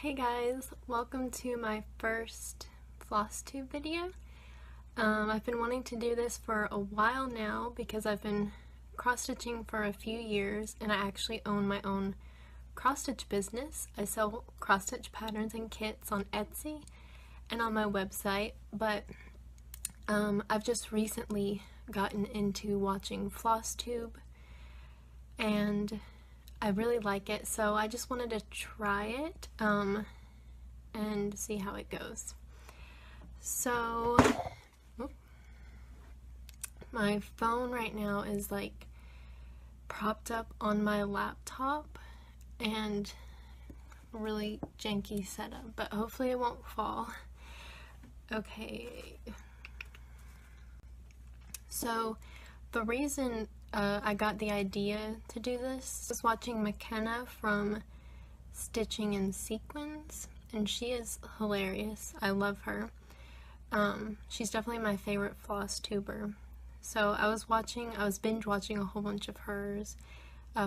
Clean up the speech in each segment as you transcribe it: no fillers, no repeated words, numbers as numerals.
Hey guys, welcome to my first Flosstube video. I've been wanting to do this for a while now because I've been cross-stitching for a few years and I actually own my own cross-stitch business. I sell cross-stitch patterns and kits on Etsy and on my website, but I've just recently gotten into watching Flosstube and I really like it, so I just wanted to try it and see how it goes. So my phone right now is like propped up on my laptop and really janky setup, but hopefully it won't fall. Okay, so the reason I got the idea to do this was watching McKenna from Stitching in Sequins, and she is hilarious. I love her. She's definitely my favorite floss tuber. So I was binge watching a whole bunch of hers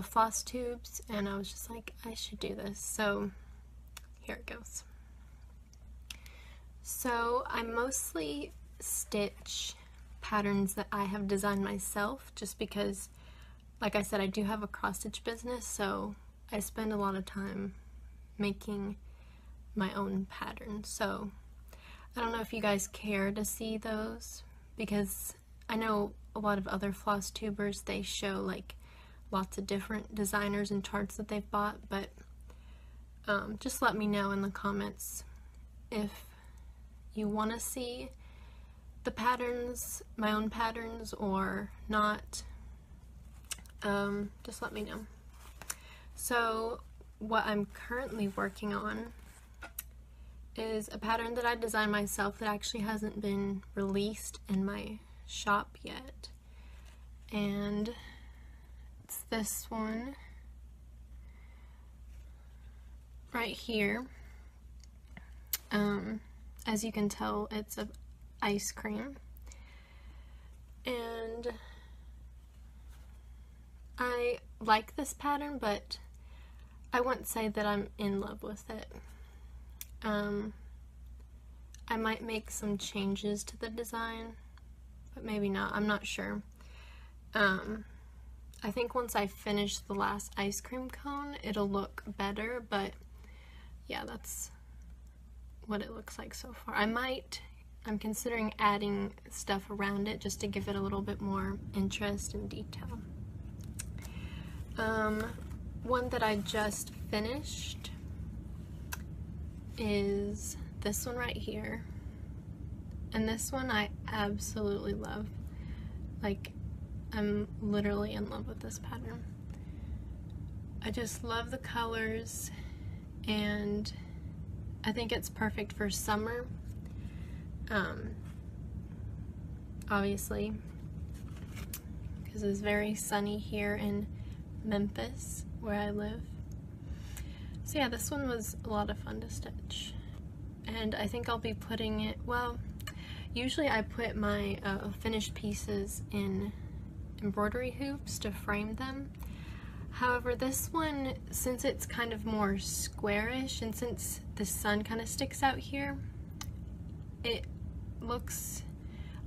floss tubes, and I was just like, I should do this. So here it goes. So I mostly stitch patterns that I have designed myself, just because, like I said, I do have a cross-stitch business, so I spend a lot of time making my own patterns. So I don't know if you guys care to see those, because I know a lot of other floss tubers, they show like lots of different designers and charts that they've bought, but just let me know in the comments if you want to see the patterns, my own patterns, or not. Just let me know. So what I'm currently working on is a pattern that I designed myself that actually hasn't been released in my shop yet, and it's this one right here. As you can tell, it's a ice cream, and I like this pattern, but I wouldn't say that I'm in love with it. I might make some changes to the design, but maybe not. I'm not sure. I think once I finish the last ice cream cone, it'll look better, but yeah, that's what it looks like so far. I'm considering adding stuff around it just to give it a little bit more interest and detail. One that I just finished is this one right here, and this one I absolutely love. Like, I'm literally in love with this pattern. I just love the colors, and I think it's perfect for summer. Obviously, because it's very sunny here in Memphis, where I live. So yeah, this one was a lot of fun to stitch, and I think I'll be putting it, well, usually I put my finished pieces in embroidery hoops to frame them. However, this one, since it's kind of more squarish, and since the sun kind of sticks out here, it looks,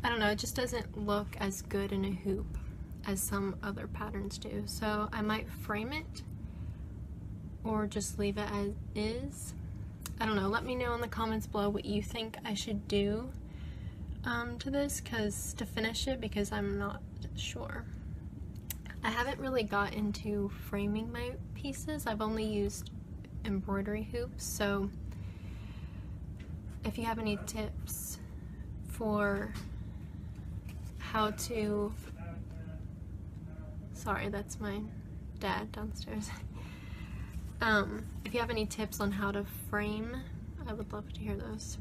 I don't know, it just doesn't look as good in a hoop as some other patterns do. So I might frame it or just leave it as is. I don't know, let me know in the comments below what you think I should do to this, to finish it, because I'm not sure. I haven't really got into framing my pieces. I've only used embroidery hoops, so if you have any tips for how to, sorry, that's my dad downstairs. If you have any tips on how to frame, I would love to hear those.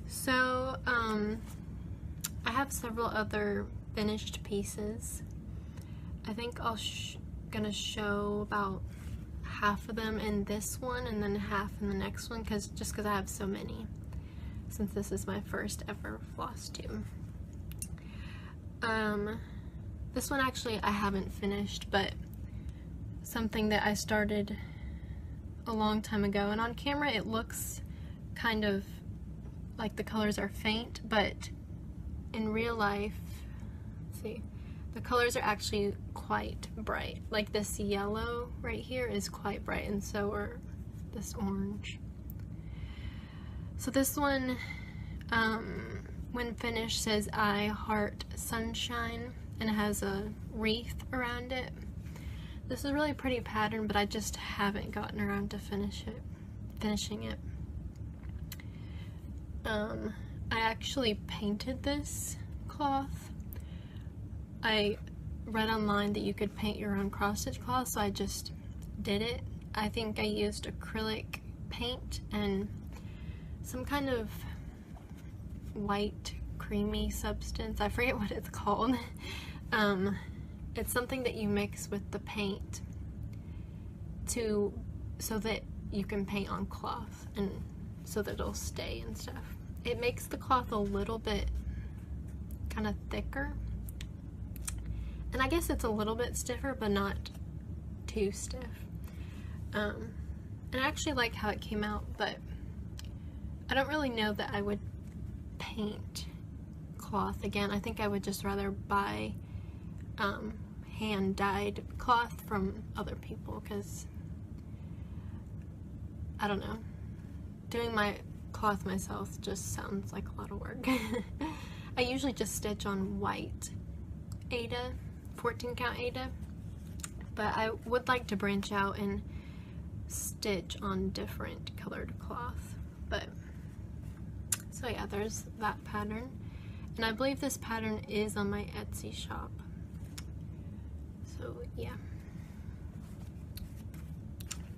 So, I have several other finished pieces. I think I'll gonna show about half of them in this one and then half in the next one, just because I have so many, since this is my first ever floss tube. This one actually I haven't finished, but something that I started a long time ago, and on camera it looks kind of like the colors are faint, but in real life, let's see, the colors are actually quite bright. Like this yellow right here is quite bright, and so are this orange. So this one, when finished, says I heart sunshine, and it has a wreath around it. This is a really pretty pattern, but I just haven't gotten around to finishing it. I actually painted this cloth. I read online that you could paint your own cross-stitch cloth, so I just did it. I think I used acrylic paint and some kind of white creamy substance. I forget what it's called. It's something that you mix with the paint so that you can paint on cloth and so that it'll stay and stuff. It makes the cloth a little bit kind of thicker, and I guess it's a little bit stiffer, but not too stiff. And I actually like how it came out, but I don't really know that I would paint cloth again. I think I would just rather buy hand-dyed cloth from other people, because I don't know, doing my cloth myself just sounds like a lot of work. I usually just stitch on white Aida, 14 count Aida, but I would like to branch out and stitch on different colored cloth. But so yeah, there's that pattern, and I believe this pattern is on my Etsy shop. So yeah,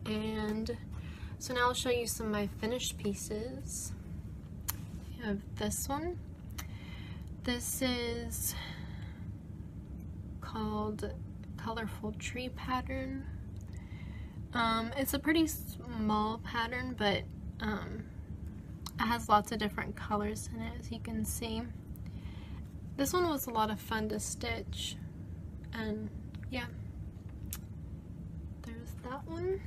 and so now I'll show you some of my finished pieces. I have this one. This is called Colorful Tree Pattern. It's a pretty small pattern, but it has lots of different colors in it, as you can see. This one was a lot of fun to stitch, and yeah, there's that one.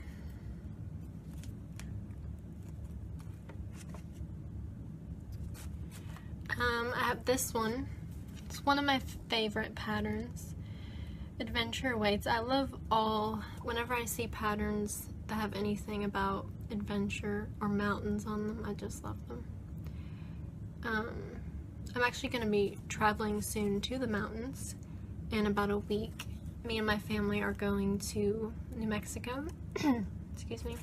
I have this one. It's one of my favorite patterns, Adventure Awaits. I love whenever I see patterns that have anything about adventure or mountains on them, I just love them. I'm actually going to be traveling soon to the mountains in about a week. Me and my family are going to New Mexico. Excuse me.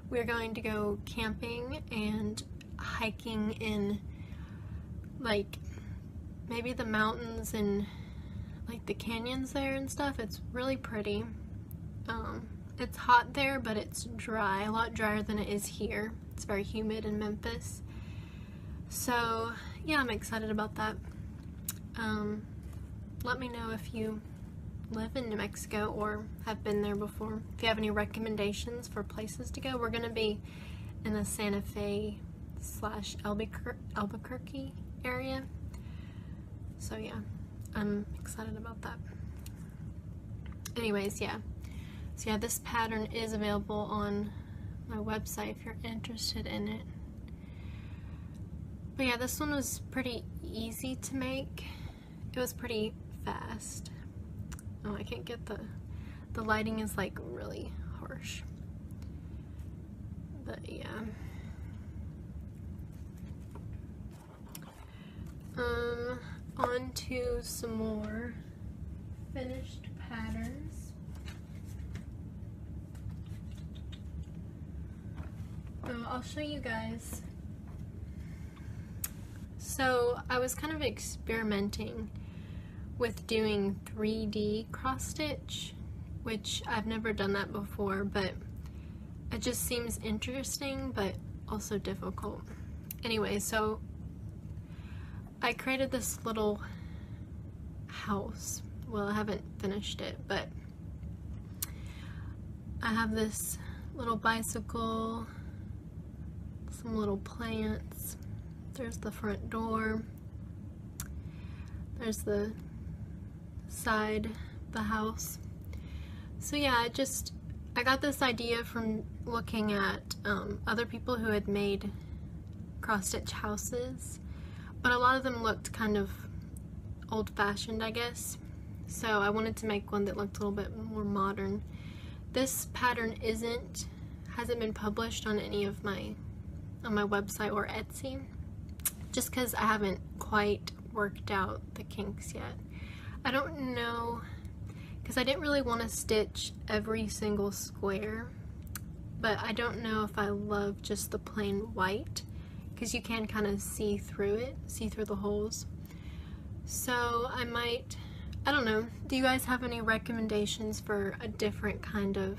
We're going to go camping and hiking in like maybe the mountains and like the canyons there and stuff. It's really pretty. It's hot there, but it's dry, a lot drier than it is here. It's very humid in Memphis. So yeah, I'm excited about that. Let me know if you live in New Mexico or have been there before. If you have any recommendations for places to go. We're gonna be in the Santa Fe / Albuquerque area. So yeah, I'm excited about that. Anyways, yeah. So yeah, this pattern is available on my website if you're interested in it. But yeah, this one was pretty easy to make. It was pretty fast. Oh, I can't get the lighting is like really harsh. But yeah. On to some more finished patterns. I'll show you guys. So I was kind of experimenting with doing 3D cross stitch, which I've never done that before, but it just seems interesting but also difficult. Anyway, so I created this little house. Well, I haven't finished it, but I have this little bicycle, some little plants. There's the front door. There's the side of the house. So yeah, I got this idea from looking at other people who had made cross-stitch houses, but a lot of them looked kind of old-fashioned, I guess. So I wanted to make one that looked a little bit more modern. This pattern hasn't been published on any of my website or Etsy, just because I haven't quite worked out the kinks yet. I don't know, because I didn't really want to stitch every single square, but I don't know if I love just the plain white, because you can kind of see through the holes. So I don't know, do you guys have any recommendations for a different kind of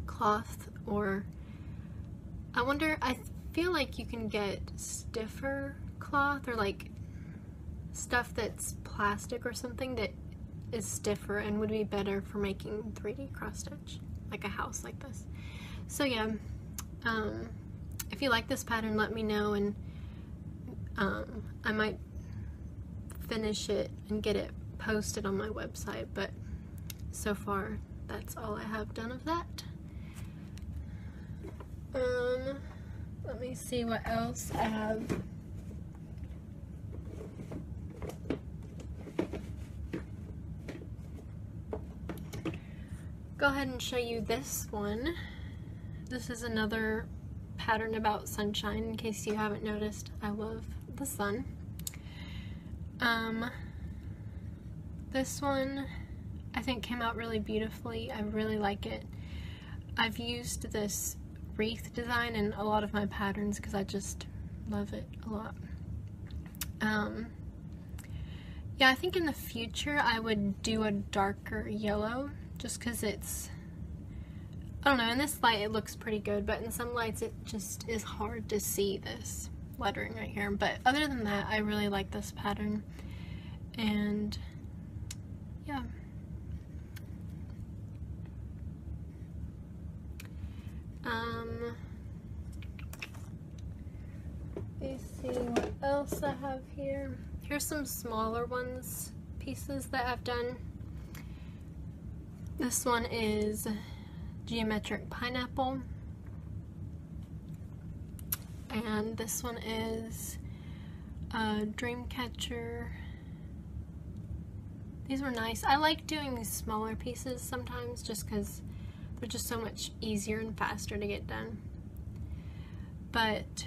cloth? Or I feel like you can get stiffer cloth, or like stuff that's plastic or something that is stiffer and would be better for making 3D cross stitch, like a house like this. So yeah, if you like this pattern, let me know, and I might finish it and get it posted on my website, but so far that's all I have done of that. Let me see what else I have. Go ahead and show you this one. This is another pattern about sunshine, in case you haven't noticed. I love the sun. This one I think came out really beautifully. I really like it. I've used this wreath design in a lot of my patterns because I just love it a lot. Yeah, I think in the future I would do a darker yellow, just because it's, I don't know, in this light it looks pretty good, but in some lights it just is hard to see this lettering right here. But other than that, I really like this pattern, and yeah. Let's see what else I have here. Here's some smaller pieces that I've done. This one is geometric pineapple, and this one is dream catcher. These were nice. I like doing these smaller pieces sometimes just because they're just so much easier and faster to get done. But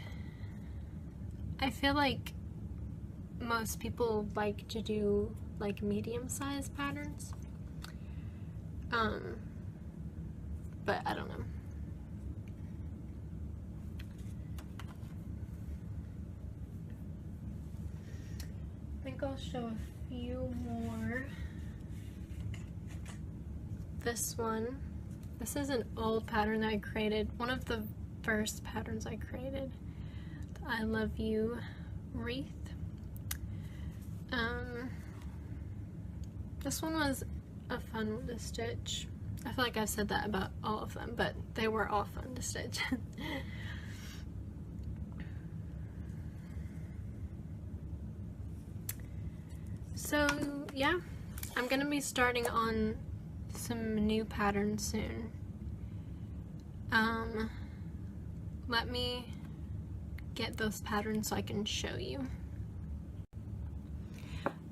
I feel like most people like to do like medium-sized patterns. But I don't know. I think I'll show a few more. This one. This is an old pattern that I created. One of the first patterns I created. The I Love You wreath. This one was a fun one to stitch. I feel like I've said that about all of them, but they were all fun to stitch. So yeah, I'm gonna be starting on some new patterns soon. Let me get those patterns so I can show you.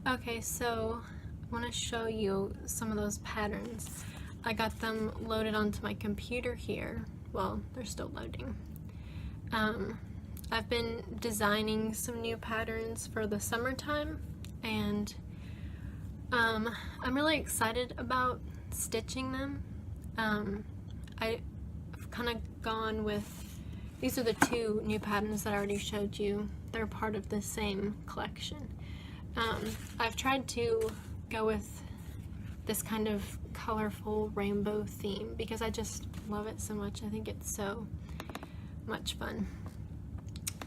Okay, so I want to show you some of those patterns. I got them loaded onto my computer here. Well, they're still loading. I've been designing some new patterns for the summertime, and I'm really excited about stitching them. I've kind of gone with, these are the two new patterns that I already showed you. They're part of the same collection. I've tried to go with this kind of colorful rainbow theme because I just love it so much. I think it's so much fun.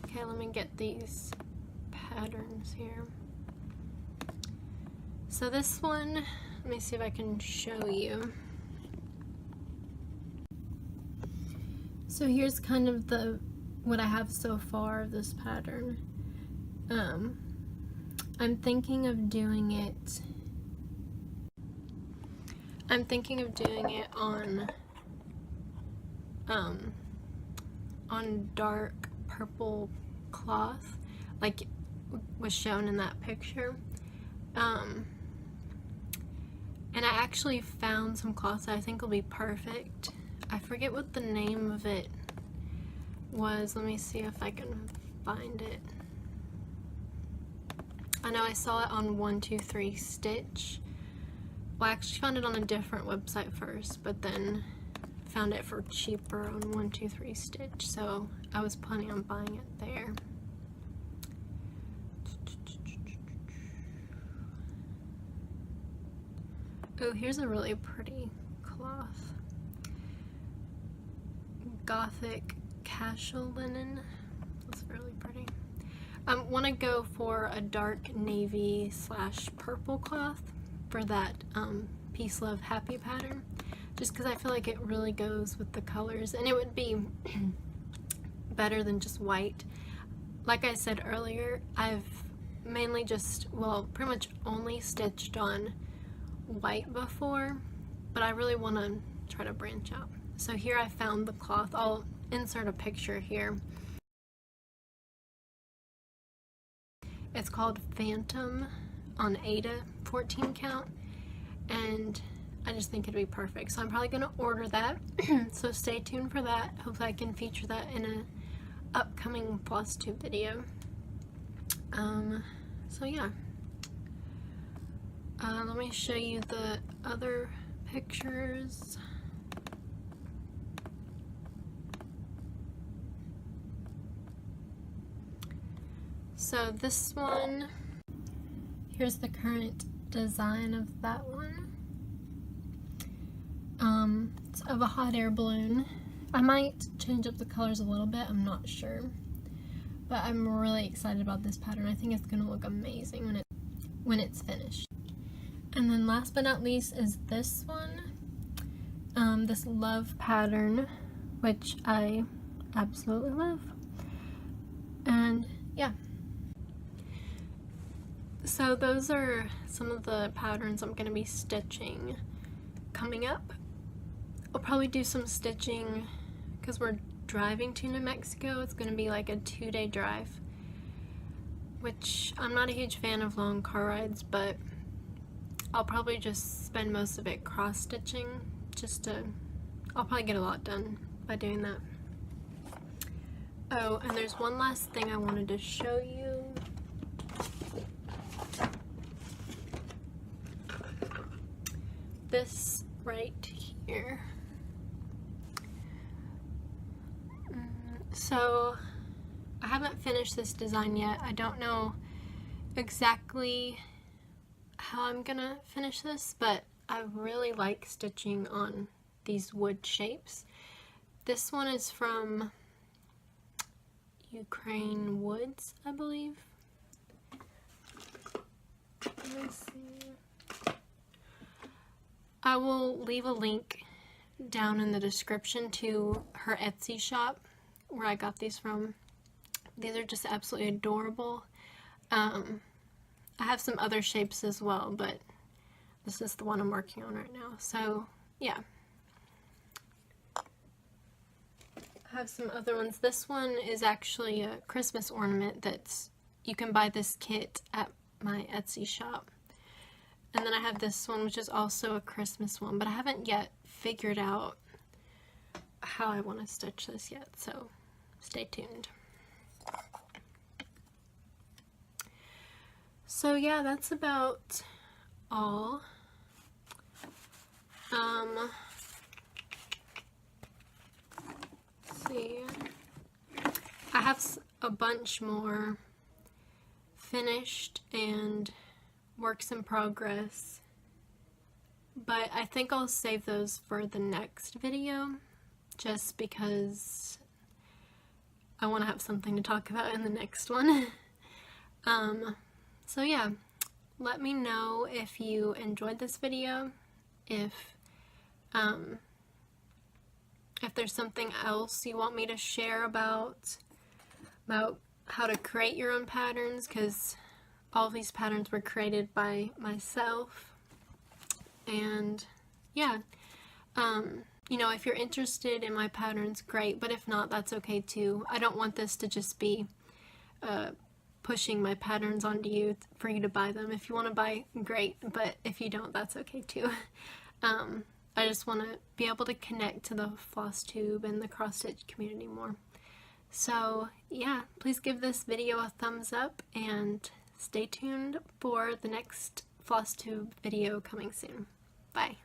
Okay, let me get these patterns here. So this one, let me see if I can show you. So here's kind of what I have so far of this pattern. I'm thinking of doing it on on dark purple cloth, like was shown in that picture. And I actually found some cloth that I think will be perfect. I forget what the name of it was. Let me see if I can find it. I know I saw it on 123 Stitch. Well, I actually found it on a different website first, but then found it for cheaper on 123 Stitch, so I was planning on buying it there. Oh, here's a really pretty cloth. Gothic casual linen. That's really pretty. I want to go for a dark navy / purple cloth for that Peace, Love, Happy pattern, just because I feel like it really goes with the colors, and it would be better than just white. Like I said earlier, I've mainly just, well, pretty much only stitched on white before, but I really want to try to branch out. So here I found the cloth. I'll insert a picture here. It's called Phantom on Ada 14 count, and I just think it'd be perfect. So I'm probably going to order that. So stay tuned for that. Hopefully I can feature that in an upcoming Flosstube video. So yeah. Let me show you the other pictures. So this one, here's the current design of that one. It's of a hot air balloon. I might change up the colors a little bit, I'm not sure. But I'm really excited about this pattern. I think it's gonna look amazing when it's finished. And then last but not least is this one. This love pattern, which I absolutely love. And yeah. So those are some of the patterns I'm going to be stitching coming up. I'll probably do some stitching because we're driving to New Mexico. It's going to be like a 2-day drive, which I'm not a huge fan of long car rides, but I'll probably just spend most of it cross stitching I'll probably get a lot done by doing that. Oh, and there's one last thing I wanted to show you. This right here. So I haven't finished this design yet. I don't know exactly how I'm gonna finish this, but I really like stitching on these wood shapes. This one is from Ukraine Woods, I believe. Let me see. I will leave a link down in the description to her Etsy shop where I got these from. These are just absolutely adorable. I have some other shapes as well, but this is the one I'm working on right now. So yeah. I have some other ones. This one is actually a Christmas ornament you can buy this kit at my Etsy shop. And then I have this one, which is also a Christmas one, but I haven't yet figured out how I want to stitch this yet, so stay tuned. So yeah, that's about all. Let's see. I have a bunch more finished and works in progress, but I think I'll save those for the next video just because I want to have something to talk about in the next one. So yeah, let me know if you enjoyed this video, if there's something else you want me to share about how to create your own patterns, because all of these patterns were created by myself. And yeah, you know, if you're interested in my patterns, great, but if not, that's okay too. I don't want this to just be pushing my patterns onto you for you to buy them. If you want to buy, great, but if you don't, that's okay too. I just want to be able to connect to the Flosstube and the cross-stitch community more. So yeah, please give this video a thumbs up and stay tuned for the next Flosstube video coming soon. Bye.